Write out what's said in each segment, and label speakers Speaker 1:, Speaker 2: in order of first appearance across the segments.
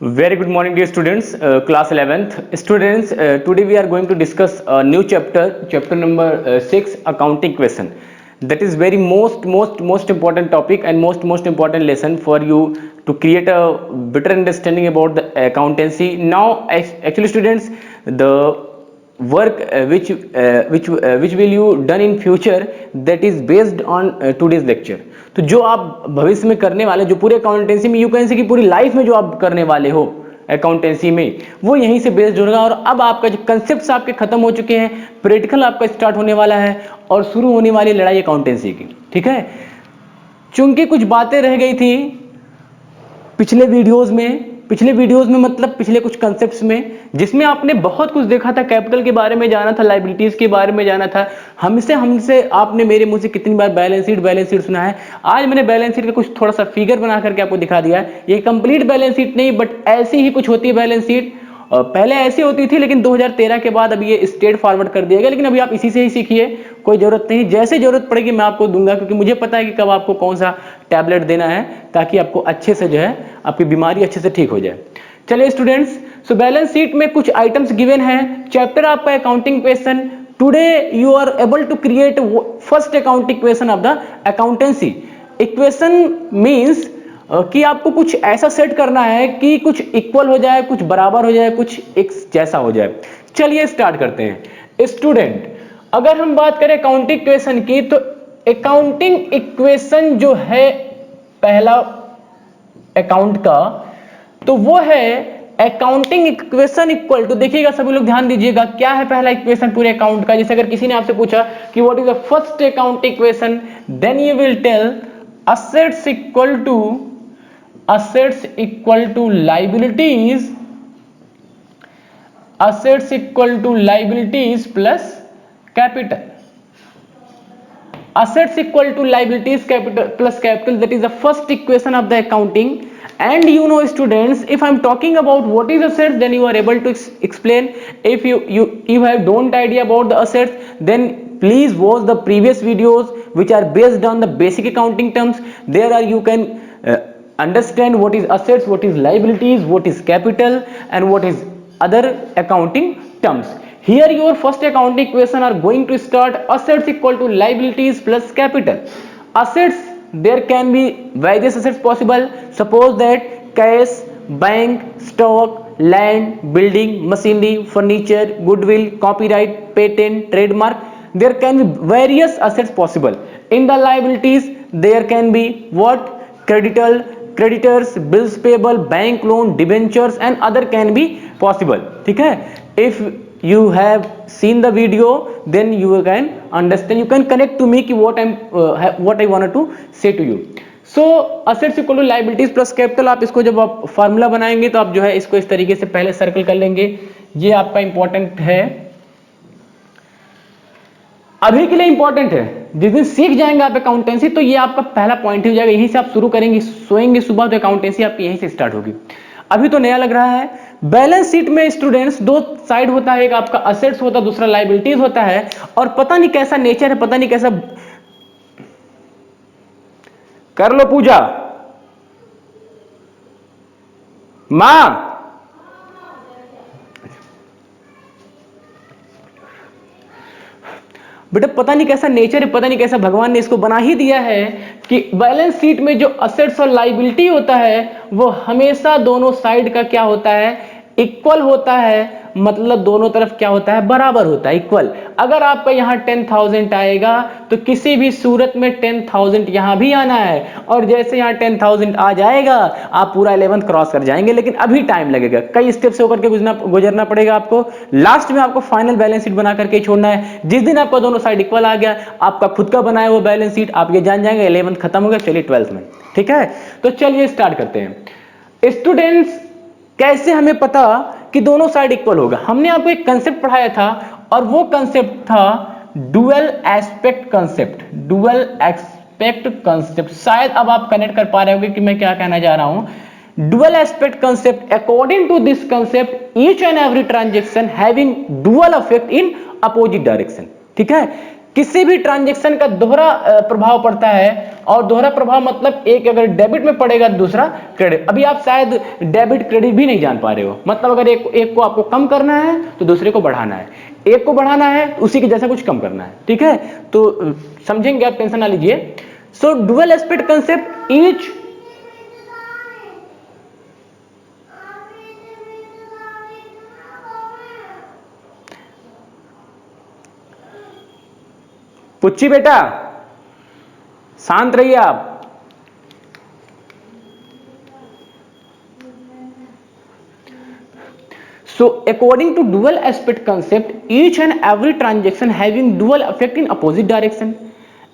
Speaker 1: Very good morning, dear students. Class 11th students. Today we are going to discuss a new chapter number 6, accounting question. That is very most important topic and most important lesson for you to create a better understanding about the accountancy. Now, actually, students, the work which will you done in future, that is based on today's lecture. तो जो आप भविष्य में करने वाले, जो पूरे accountancy में, यू कैन से कि पूरी लाइफ में जो आप करने वाले हो अकाउंटेंसी में, वो यहीं से बेस्ड होगा। और अब आपका जो कंसेप्ट आपके खत्म हो चुके हैं, प्रैक्टिकल आपका स्टार्ट होने वाला है और शुरू होने वाली लड़ाई अकाउंटेंसी की। ठीक है, चूंकि कुछ बातें रह गई थी पिछले वीडियोस में मतलब पिछले कुछ कंसेप्ट्स में, जिसमें आपने बहुत कुछ देखा था, कैपिटल के बारे में जाना था, लायबिलिटीज के बारे में जाना था। हमसे आपने मेरे मुंह से कितनी बार बैलेंस शीट सुना है। आज मैंने बैलेंस शीट का कुछ थोड़ा सा फिगर बना करके आपको दिखा दिया है। ये कंप्लीट बैलेंस शीट नहीं, बट ऐसी ही कुछ होती है बैलेंस शीट। पहले ऐसी होती थी, लेकिन 2013 के बाद अब ये स्ट्रेट फॉरवर्ड कर दिया गया। लेकिन अभी आप इसी से ही सीखिए, कोई जरूरत नहीं, जैसे जरूरत पड़ेगी मैं आपको दूंगा, क्योंकि मुझे पता है कि कब आपको कौन सा टैबलेट देना है, ताकि आपको अच्छे से जो है आपकी बीमारी अच्छे से ठीक हो जाए। चलिए स्टूडेंट्स, सो बैलेंस शीट में कुछ आइटम्स गिवन है। चैप्टर आपका accounting question. Today you are able to create first accounting question of the accountancy. Equation means कि आपको कुछ ऐसा सेट करना है कि कुछ इक्वल हो जाए, कुछ बराबर हो जाए, कुछ एक जैसा हो जाए। चलिए स्टार्ट करते हैं। स्टूडेंट, अगर हम बात करें अकाउंटिंग इक्वेशन की, तो अकाउंटिंग इक्वेशन जो है पहला अकाउंट का, तो वो है अकाउंटिंग इक्वेशन इक्वल टू, देखिएगा सभी लोग ध्यान दीजिएगा, क्या है पहला इक्वेशन पूरे अकाउंट का। जैसे अगर किसी ने आपसे पूछा कि what is the first account equation, then you will tell assets equal to liabilities, assets equal to liabilities plus capital. Assets equal to liabilities plus capital, that is the first equation of the accounting. And you know students, if I'm talking about what is assets, then you are able to explain. If you have don't idea about the assets, then please watch the previous videos which are based on the basic accounting terms. There are you can understand what is assets, what is liabilities, what is capital, and what is other accounting terms. Here your first accounting equation are going to start assets equal to liabilities plus capital. Assets, there can be various assets possible. Suppose that cash, bank, stock, land, building, machinery, furniture, goodwill, copyright, patent, trademark. There can be various assets possible. In the liabilities, there can be what? Creditors, bills payable, bank loan, debentures, and other can be possible. ठीक है? If you have seen the video, then you can understand. You can connect to me कि what I wanted to say to you. So assets equal to liabilities plus capital, आप इसको जब आप formula बनाएंगे तो आप जो है इसको इस तरीके से पहले सर्कल कर लेंगे। ये आपका इंपॉर्टेंट है, अभी के लिए इंपॉर्टेंट है। जिस दिन सीख जाएंगे आप अकाउंटेंसी, तो ये आपका पहला पॉइंट हो जाएगा। यहीं से आप शुरू करेंगे, सोएंगे सुबह तो अकाउंटेंसी आपकी यहीं से स्टार्ट होगी। अभी तो नया लग रहा है। बैलेंस शीट में स्टूडेंट्स दो साइड होता है, एक आपका असेट्स होता है, दूसरा लायबिलिटीज होता है। और पता नहीं कैसा नेचर है, पता नहीं कैसा, कर लो पूजा मां, बेटा पता नहीं कैसा नेचर है, पता नहीं कैसा भगवान ने इसको बना ही दिया है कि बैलेंस शीट में जो असेट्स और लायबिलिटी होता है वो हमेशा दोनों साइड का क्या होता है, इक्वल होता है। मतलब दोनों तरफ क्या होता है, बराबर होता है, इक्वल। अगर आपका यहां 10,000 आएगा तो किसी भी सूरत में 10,000 यहां भी आना है, और जैसे यहां 10,000 आ जाएगा आप पूरा 11th क्रॉस कर जाएंगे। लेकिन अभी टाइम लगेगा, कई स्टेप से होकर के गुजरना पड़ेगा आपको। लास्ट में आपको फाइनल बैलेंस शीट बना करके छोड़ना है। जिस दिन आपका दोनों साइड इक्वल आ गया, आपका खुद का बनाया वो बैलेंस शीट, आप ये जान जाएंगे 11th खत्म हो गया, चलिए 12th में। ठीक है, तो चलिए स्टार्ट करते हैं। स्टूडेंट्स, कैसे हमें पता कि दोनों साइड इक्वल होगा? हमने आपको एक कंसेप्ट पढ़ाया था, और वो कंसेप्ट था dual aspect concept. Dual aspect concept, शायद अब आप कनेक्ट कर पा रहे होंगे कि मैं क्या कहना जा रहा हूं। Dual aspect concept, according to this concept each and every transaction having dual effect in opposite direction. ठीक है, किसी भी ट्रांजेक्शन का दोहरा प्रभाव पड़ता है और दोहरा प्रभाव मतलब एक अगर डेबिट में पड़ेगा दूसरा क्रेडिट। अभी आप शायद डेबिट क्रेडिट भी नहीं जान पा रहे हो, मतलब अगर एक को आपको कम करना है तो दूसरे को बढ़ाना है, एक को बढ़ाना है तो उसी के जैसा कुछ कम करना है, ठीक है। तो समझेंगे आप, टेंशन ना लीजिए। सो डुअल एस्पेक्ट कंसेप्ट ईच पुच्ची बेटा शांत रहिए आप। So according to dual aspect concept, each and every transaction having dual effect in opposite direction.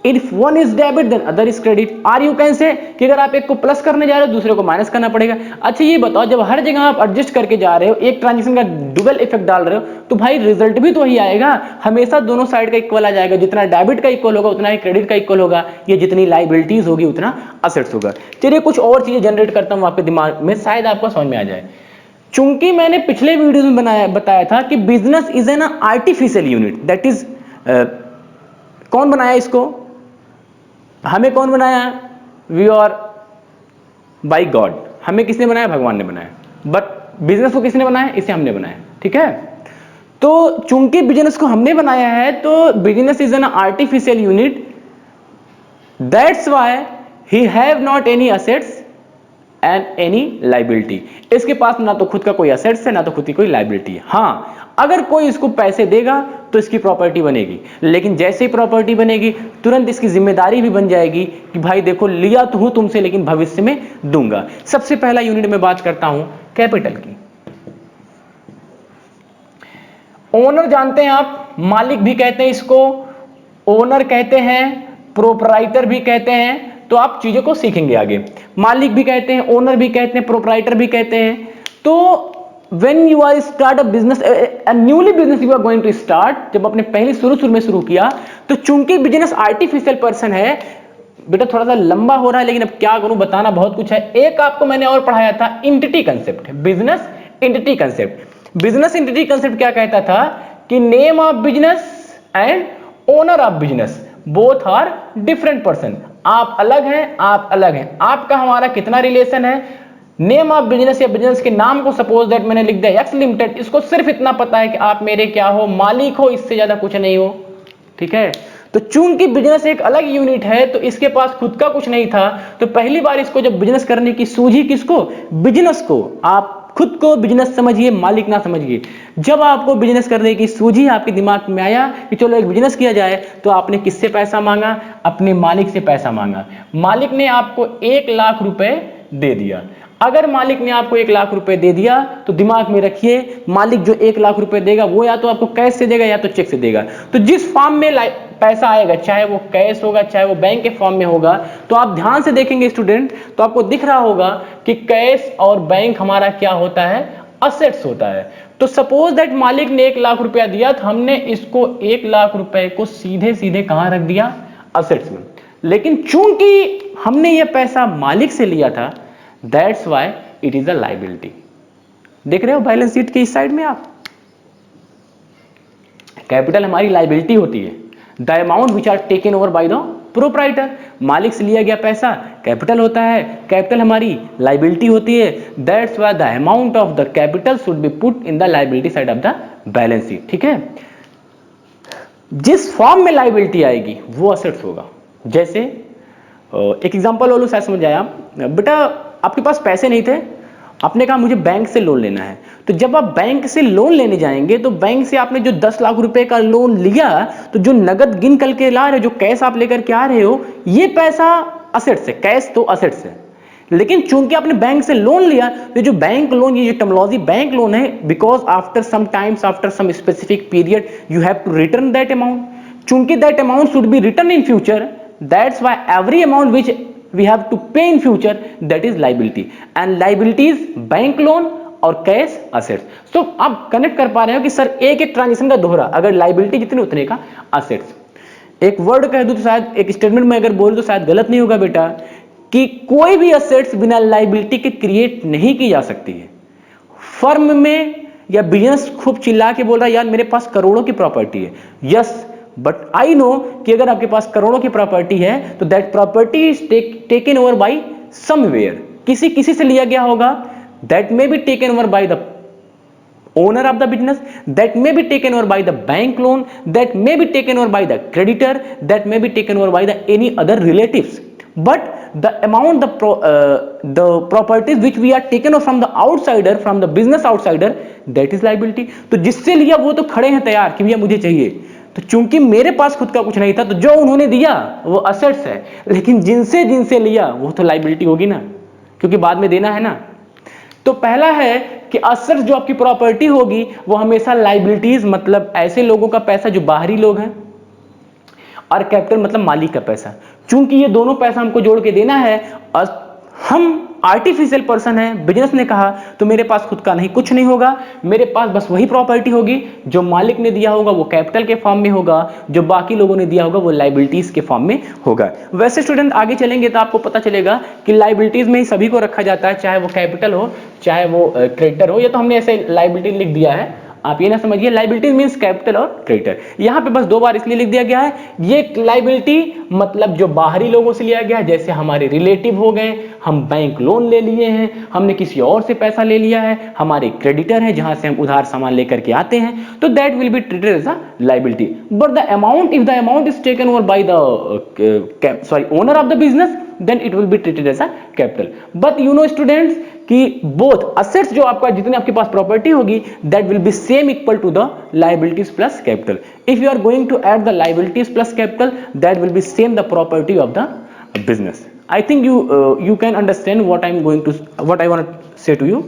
Speaker 1: If one is debit then other is credit. Or you can say कि अगर आप एक को plus करने जा रहे हो दूसरे को माइनस करना पड़ेगा। अच्छा ये बताओ, जब हर जगह आप एडजस्ट करके जा रहे हो, एक ट्रांजेक्शन का डुअल इफेक्ट डाल रहे हो, तो भाई रिजल्ट भी तो वही आएगा, हमेशा दोनों साइड का इक्वल आ जाएगा। जितना डेबिट का इक्वल होगा उतना ही क्रेडिट का इक्वल होगा, ये जितनी लाइबिलिटीज होगी उतना असेट्स होगा। चलिए कुछ और चीजें जनरेट करता हूं आपके दिमाग में, शायद आपको समझ में आ जाए। चूंकि मैंने पिछले वीडियो में बताया था कि business is an artificial unit, that is कौन बनाया इसको, हमें कौन बनाया, वी आर बाय गॉड, हमें किसने बनाया, भगवान ने बनाया। बट बिजनेस को किसने बनाया, इसे हमने बनाया, ठीक है। तो चूंकि बिजनेस को हमने बनाया है तो business is an artificial unit, that's why he have not any assets and any liability. इसके पास ना तो खुद का कोई असेट्स है ना तो खुद की कोई लाइबिलिटी है। हाँ, अगर कोई इसको पैसे देगा तो इसकी प्रॉपर्टी बनेगी, लेकिन जैसे ही प्रॉपर्टी बनेगी तुरंत इसकी जिम्मेदारी भी बन जाएगी कि भाई देखो लिया तो हूं तुमसे लेकिन भविष्य में दूंगा। सबसे पहला यूनिट में बात करता हूं कैपिटल की। ओनर जानते हैं आप, मालिक भी कहते हैं इसको, ओनर कहते हैं, प्रोपराइटर भी कहते हैं। तो आप चीजों को सीखेंगे आगे। मालिक भी कहते हैं, ओनर भी कहते हैं, प्रोपराइटर भी कहते हैं। तो when you are start a business, a newly business you are going to start, जब आपने पहले शुरू में शुरू किया, तो चूंकि बिजनेस आर्टिफिशियल पर्सन है, बेटा थोड़ा सा लंबा हो रहा है लेकिन अब क्या करूं, बताना बहुत कुछ है। एक आपको मैंने और पढ़ाया था entity concept, business entity concept. Business entity concept क्या कहता था कि name of business and owner of business both are different person. आप अलग हैं, आप अलग हैं, आपका हमारा कितना रिलेशन है। नेम ऑफ बिजनेस या बिजनेस के नाम को सपोज दैट मैंने लिख दिया एक्स लिमिटेड, इसको सिर्फ इतना पता है कि आप मेरे क्या हो, मालिक हो, इससे ज्यादा कुछ नहीं हो, ठीक है। तो चूंकि बिजनेस एक अलग यूनिट है तो इसके पास खुद का कुछ नहीं था, तो पहली बार इसको जब बिजनेस करने की सूझी, किसको, बिजनेस को। आप खुद को बिजनेस समझिए, मालिक ना समझिए। जब आपको बिजनेस करने की सूझी, आपके दिमाग में आया कि चलो एक बिजनेस किया जाए, तो आपने किससे पैसा मांगा, अपने मालिक से पैसा मांगा। मालिक ने आपको 1 लाख रुपए दे दिया। अगर मालिक ने आपको 1 लाख रुपए दे दिया तो दिमाग में रखिए, मालिक जो 1 लाख रुपए देगा वो या तो आपको कैश से देगा या तो चेक से देगा। तो जिस फॉर्म में पैसा आएगा, चाहे वो कैश होगा चाहे वो बैंक के फॉर्म में होगा, तो आप ध्यान से देखेंगे स्टूडेंट तो आपको दिख रहा होगा कि कैश और बैंक हमारा क्या होता है, असेट्स होता है। तो सपोज दैट मालिक ने 1 लाख रुपया दिया, तो हमने इसको 1 लाख रुपए को सीधे सीधे कहां रख दिया, असेट्स में। लेकिन चूंकि हमने यह पैसा मालिक से लिया था, that's why it is a liability. देख रहे हो बैलेंस शीट के इस साइड में आप, कैपिटल हमारी लायबिलिटी होती है। The amount which are taken over by the proprietor, मालिक से लिया गया पैसा कैपिटल होता है, कैपिटल हमारी लायबिलिटी होती है। That's why the amount of the capital should be put in the liability side of the balance sheet, ठीक है। जिस फॉर्म में लायबिलिटी आएगी वो असेट्स होगा। जैसे एक एग्जांपल लो, शायद समझ आया। बेटा आपके पास पैसे नहीं थे, आपने कहा मुझे बैंक से लोन लेना है। तो जब आप बैंक से लोन लेने जाएंगे तो बैंक से आपने जो 10 लाख रुपए का लोन लिया, तो जो नगद गिन करके ला रहे हो, जो कैश आप लेकर के आ रहे हो, ये पैसा असेट्स है, कैश तो असेट्स है। लेकिन चूंकि आपने बैंक से लोन लिया, तो जो बैंक लोन, ये जो टर्मिनोलॉजी बैंक लोन है, because after some times, after some specific period you have to return that amount. चूंकि that amount should be return in future, that's why every amount which we have to pay in future, that is liability, and liability is bank loan और cash assets. तो आप connect कर पा रहे हो कि sir एक एक ट्रांजेक्शन का दोहरा, अगर लायबिलिटी जितनी उतने का असेट्स। एक वर्ड कह दूं तो शायद, एक स्टेटमेंट में अगर बोल तो शायद गलत नहीं होगा बेटा, कि कोई भी असेट्स बिना लायबिलिटी के क्रिएट नहीं की जा सकती है। फर्म में या बिजनेस खूब चिल्ला के बोल रहा है यार मेरे पास करोड़ों की प्रॉपर्टी है, यस बट आई नो कि अगर आपके पास करोड़ों की प्रॉपर्टी है तो that property is taken over bye somewhere, किसी से लिया गया होगा, that may be taken over by the owner of the business, that may be taken over by the bank loan, that may be taken over by the creditor, that may be taken over by the any other relatives. But the amount, the properties which we are taken over from the outsider, from the business outsider, that is liability. तो जिससे लिया वो तो खड़े हैं तैयार कि भैया मुझे चाहिए, तो चूंकि मेरे पास खुद का कुछ नहीं था तो जो उन्होंने दिया वो असेट्स है, लेकिन जिनसे लिया वो तो लाइबिलिटी होगी ना, क्योंकि बाद में देना है ना। तो पहला है कि असेट्स जो आपकी प्रॉपर्टी होगी वो हमेशा लाइबिलिटीज, मतलब ऐसे लोगों का पैसा जो बाहरी लोग हैं, और कैपिटल मतलब मालिक का पैसा। चूंकि ये दोनों पैसा हमको जोड़ के देना है, हम आर्टिफिशियल पर्सन है, बिजनेस ने कहा तो मेरे पास खुद का नहीं, कुछ नहीं होगा, मेरे पास बस वही प्रॉपर्टी होगी, जो मालिक ने दिया होगा वो कैपिटल के फॉर्म में होगा, जो बाकी लोगों ने दिया होगा वो लाइबिलिटीज के फॉर्म में होगा। वैसे स्टूडेंट आगे चलेंगे तो आपको पता चलेगा कि लाइबिलिटीज में ही सभी को रखा जाता है, चाहे वो कैपिटल हो चाहे वो क्रेडिटर हो। ये तो हमने ऐसे लाइबिलिटी लिख दिया है, आप ये ना समझिए लाइबिलिटी मींस कैपिटल और क्रेडिटर। यहां पे बस 2 बार इसलिए लिख दिया गया है, ये लाइबिलिटी मतलब जो बाहरी लोगों से लिया गया है, जैसे हमारे रिलेटिव हो गए, हम बैंक लोन ले लिए हैं, हमने किसी और से पैसा ले लिया है, हमारे क्रेडिटर है जहां से हम उधार सामान लेकर के आते हैं, तो that will be treated as a liability. But the amount, if the amount is taken over by the owner of the business, then it will be treated as a capital. But you know students कि both assets जो आपका जितने आपके पास property होगी that will be same equal to the liabilities plus capital. If you are going to add the liabilities plus capital that will be same the property of the business. I think you can understand what I want to say to you.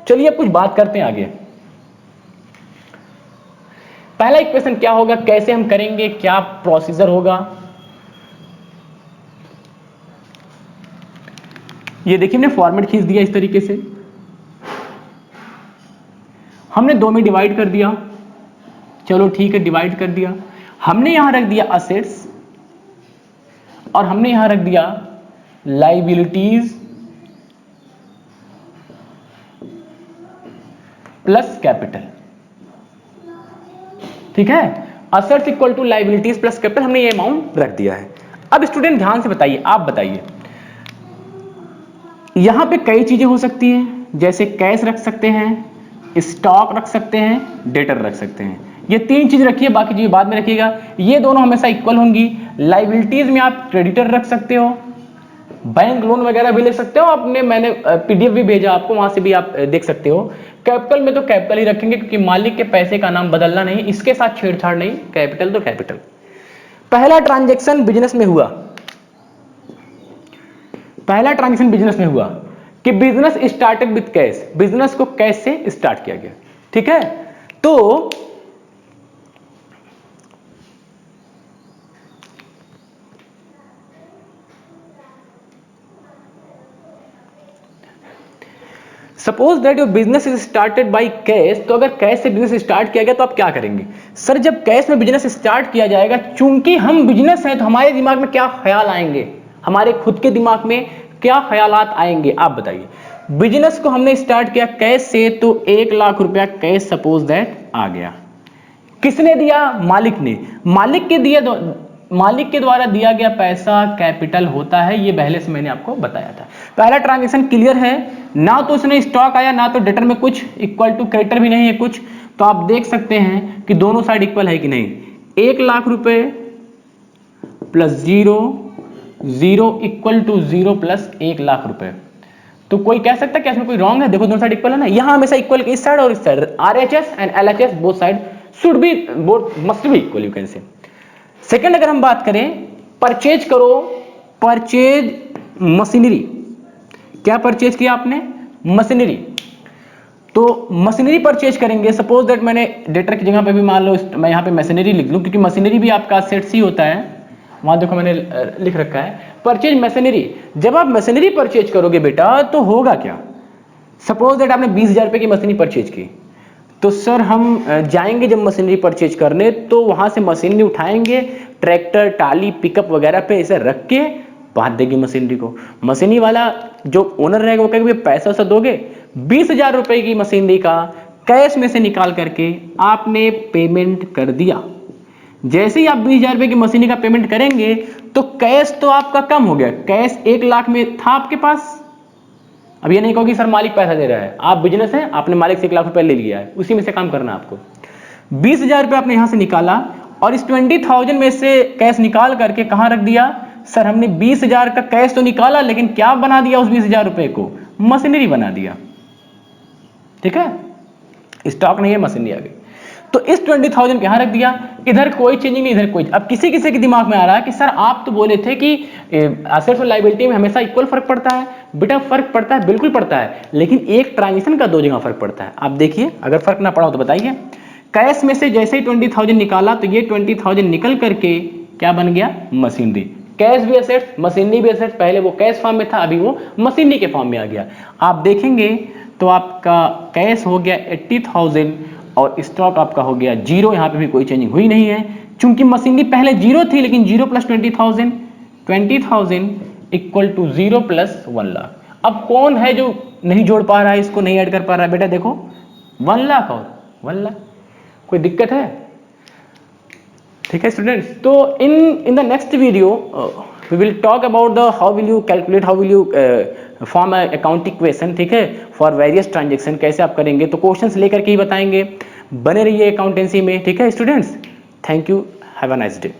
Speaker 1: चलिए अब कुछ बात करते हैं आगे। पहला equation क्या होगा, कैसे हम करेंगे, क्या प्रोसीजर होगा, ये देखिए हमने फॉर्मेट खींच दिया इस तरीके से, हमने 2 में डिवाइड कर दिया, चलो ठीक है डिवाइड कर दिया, हमने यहां रख दिया असेट्स और हमने यहां रख दिया लाइबिलिटीज प्लस कैपिटल। ठीक है, assets equal to liabilities plus capital, हमने ये अमाउंट रख दिया है। अब स्टूडेंट ध्यान से बताइए, आप बताइए यहां पे कई चीजें हो सकती हैं, जैसे कैश रख सकते हैं, स्टॉक रख सकते हैं, डेटर रख सकते हैं, ये 3 चीज रखिए, बाकी चीजें बाद में रखिएगा। ये दोनों हमेशा इक्वल होंगी। लाइबिलिटीज में आप क्रेडिटर रख सकते हो, बैंक लोन वगैरह भी ले सकते हो, मैंने पीडीएफ भी भेजा आपको, वहां से भी आप देख सकते हो। कैपिटल में तो कैपिटल ही रखेंगे क्योंकि मालिक के पैसे का नाम बदलना नहीं, इसके साथ छेड़छाड़ नहीं, कैपिटल तो कैपिटल। पहला ट्रांजैक्शन बिजनेस में हुआ, पहला ट्रांजैक्शन बिजनेस में हुआ कि business started with cash, business को कैश से स्टार्ट किया गया। ठीक है, तो suppose that your business is started by cash, तो अगर कैश से बिजनेस स्टार्ट किया गया तो आप क्या करेंगे? सर जब कैश में बिजनेस स्टार्ट किया जाएगा, चूंकि हम बिजनेस हैं तो हमारे दिमाग में क्या ख्याल आएंगे, हमारे खुद के दिमाग में क्या ख्यालात आएंगे, आप बताइए। बिजनेस को हमने स्टार्ट किया कैश से, तो 1 लाख रुपया कैश सपोज दैट आ गया। किसने दिया? मालिक ने। मालिक के द्वारा दिया गया पैसा कैपिटल होता है, ये पहले से मैंने आपको बताया था। पहला ट्रांजैक्शन क्लियर है, ना तो उसने स्टॉक आया ना तो डेटर में कुछ, इक्वल टू क्रेडिटर भी नहीं है कुछ, तो आप देख सकते हैं कि दोनों साइड इक्वल है कि नहीं। 1 लाख रुपए plus 0 equal to 0 plus 1 lakh रुपए। तो कोई कह सकता है कि इसमें कोई रॉन्ग है? देखो दोनों साइड इक्वल है ना, यहां हमेशा इक्वल इस साइड और इस side, RHS and LHS both side should be, both must be equal, you can say. Second अगर हम बात करें, परचेज करो, परचेज मशीनरी। क्या परचेज किया आपने? मशीनरी। तो मशीनरी परचेज करेंगे, सपोज दैट मैंने डेटर की जगह पे भी मान लो मैं यहाँ पे मशीनरी लिख लूँ, क्योंकि मशीनरी भी आपका सेट्स ही होता है, वहां देखो मैंने लिख रखा है परचेज मशीनरी। जब आप मशीनरी परचेज करोगे बेटा तो होगा क्या? सपोज दैट आपने 20,000 रुपए की मशीनरी परचेज की, तो सर हम जाएंगे जब मशीनरी परचेज करने तो वहां से मशीनरी उठाएंगे, ट्रैक्टर टाली पिकअप वगैरह पे ऐसे रख के बांध देंगे मशीनरी को। मशीनरी वाला जो ओनर रहेगा वो कहेगा पैसा वैसा दोगे? 20,000 रुपए की मशीनरी का कैश में से निकाल करके आपने पेमेंट कर दिया। जैसे ही आप 20,000 रुपए की मशीनरी का पेमेंट करेंगे तो कैश तो आपका कम हो गया, कैश 1 लाख में था आपके पास। अब ये नहीं कहो कि सर मालिक पैसा दे रहा है, आप बिजनेस है, आपने मालिक से 1 लाख रुपए ले लिया है, उसी में से काम करना आपको। 20,000 रुपए आपने यहां से निकाला और इस 20,000 में से कैश निकाल करके कहां रख दिया? सर हमने 20,000 का कैश तो निकाला, लेकिन क्या बना दिया उस 20,000 रुपए को? मशीनरी बना दिया। ठीक है, स्टॉक नहीं है, मशीनरी आ गई। तो इस 20,000 को यहां रख दिया, इधर कोई चेंजिंग नहीं, इधर कोई। अब किसी किसी के दिमाग में आ रहा है कि सर आप तो बोले थे कि एसेट्स और लायबिलिटी में हमेशा इक्वल फर्क पड़ता है। बेटा फर्क पड़ता है, बिल्कुल पड़ता है, लेकिन एक ट्रांजेक्शन का 2 जगह फर्क पड़ता है। आप देखिए, अगर फर्क ना पड़ा हो तो बताइए। कैश में से जैसे ही 20,000 निकाला तो ये 20,000 निकल करके क्या बन गया? मशीनरी। कैश भी एसेट्स, मशीनरी भी एसेट्स। पहले वो कैश फॉर्म में था, अभी वो मशीनरी के फॉर्म में आ गया। आप देखेंगे तो आपका कैश हो गया 80,000 और स्टॉक आपका हो गया 0। यहां पे भी कोई चेंजिंग हुई नहीं है, चूंकि मशीनरी पहले 0 थी, लेकिन 0 plus 20,000 equal to 0 plus 1 lakh. अब कौन है जो नहीं जोड़ पा रहा है, इसको नहीं ऐड कर पा रहा है? बेटा देखो 1 लाख और 1 लाख, कोई दिक्कत है? ठीक है स्टूडेंट्स, तो in the next video we will talk about the how will you calculate, how will you form account equation. ठीक है, फॉर वेरियस ट्रांजेक्शन कैसे आप करेंगे, तो क्वेश्चंस लेकर के ही बताएंगे। बने रहिए अकाउंटेंसी में। ठीक है students, thank you, have a nice day.